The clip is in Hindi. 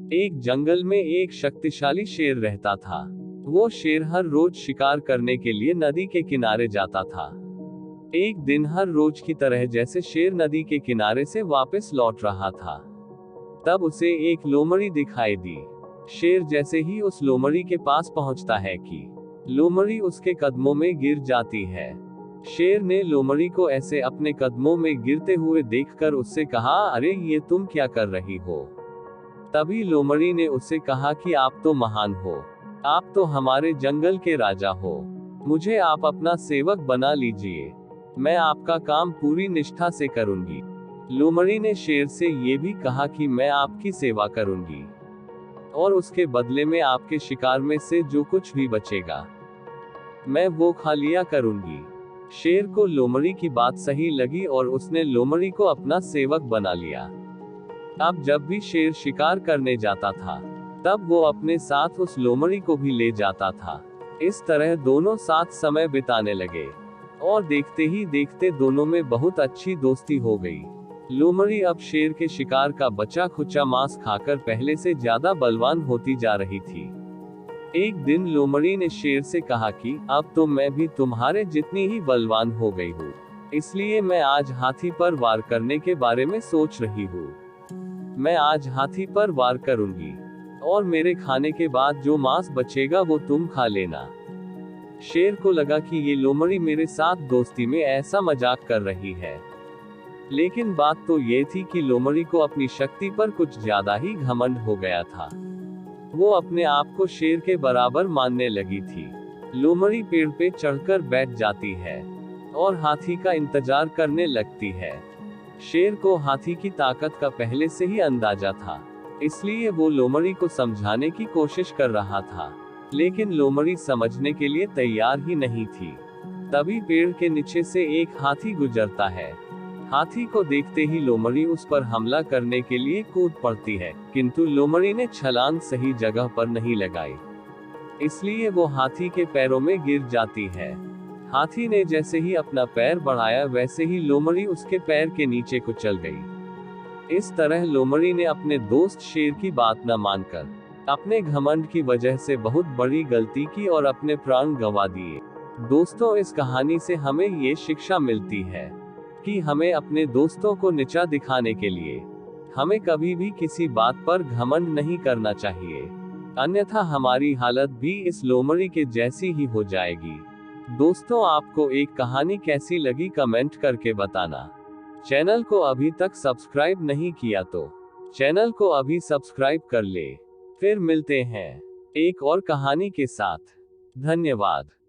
एक जंगल में एक शक्तिशाली शेर रहता था। वो शेर हर रोज शिकार करने के लिए नदी के किनारे जाता था। एक दिन हर रोज की तरह जैसे शेर नदी के किनारे से वापस लौट रहा था, तब उसे एक लोमड़ी दिखाई दी। शेर जैसे ही उस लोमड़ी के पास पहुंचता है कि लोमड़ी उसके कदमों में गिर जाती है। शेर ने लोमड़ी को ऐसे अपने कदमों में गिरते हुए देखकर उससे कहा, अरे ये तुम क्या कर रही हो? तभी लोमड़ी ने उससे कहा कि आप तो महान हो, आप तो हमारे जंगल के राजा हो, मुझे आप अपना सेवक बना लीजिए, मैं आपका काम पूरी निष्ठा से करूंगी। लोमड़ी ने शेर से ये भी कहा कि मैं आपकी सेवा करूंगी और उसके बदले में आपके शिकार में से जो कुछ भी बचेगा मैं वो खा लिया करूंगी। शेर को लोमड़ी की बात सही लगी और उसने लोमड़ी को अपना सेवक बना लिया। अब जब भी शेर शिकार करने जाता था, तब वो अपने साथ उस लोमड़ी को भी ले जाता था। इस तरह दोनों साथ समय बिताने लगे और देखते ही देखते दोनों में बहुत अच्छी दोस्ती हो गई। लोमड़ी अब शेर के शिकार का बचा खुचा मांस खाकर पहले से ज्यादा बलवान होती जा रही थी। एक दिन लोमड़ी ने शेर से कहा कि अब तो मैं भी तुम्हारे जितनी ही बलवान हो गई हूँ, इसलिए मैं आज हाथी पर वार करने के बारे में सोच रही हूँ। मैं आज हाथी पर वार करूंगी और मेरे खाने के बाद जो मांस बचेगा वो तुम खा लेना। शेर को लगा कि ये लोमड़ी मेरे साथ दोस्ती में ऐसा मजाक कर रही है, लेकिन बात तो ये थी कि लोमड़ी को अपनी शक्ति पर कुछ ज्यादा ही घमंड हो गया था। वो अपने आप को शेर के बराबर मानने लगी थी। लोमड़ी पेड़ पे चढ़कर बैठ जाती है और हाथी का इंतजार करने लगती है। शेर को हाथी की ताकत का पहले से ही अंदाजा था, इसलिए वो लोमड़ी को समझाने की कोशिश कर रहा था, लेकिन लोमड़ी समझने के लिए तैयार ही नहीं थी। तभी पेड़ के नीचे से एक हाथी गुजरता है। हाथी को देखते ही लोमड़ी उस पर हमला करने के लिए कूद पड़ती है, किंतु लोमड़ी ने छलांग सही जगह पर नहीं लगाई, इसलिए वो हाथी के पैरों में गिर जाती है। हाथी ने जैसे ही अपना पैर बढ़ाया, वैसे ही लोमड़ी उसके पैर के नीचे कुचल गई। इस तरह लोमड़ी ने अपने दोस्त शेर की बात न मानकर अपने घमंड की वजह से बहुत बड़ी गलती की और अपने प्राण गंवा दिए। दोस्तों, इस कहानी से हमें ये शिक्षा मिलती है कि हमें अपने दोस्तों को नीचा दिखाने के लिए हमें कभी भी किसी बात पर घमंड नहीं करना चाहिए, अन्यथा हमारी हालत भी इस लोमड़ी के जैसी ही हो जाएगी। दोस्तों, आपको एक कहानी कैसी लगी कमेंट करके बताना। चैनल को अभी तक सब्सक्राइब नहीं किया तो चैनल को अभी सब्सक्राइब कर ले। फिर मिलते हैं एक और कहानी के साथ। धन्यवाद।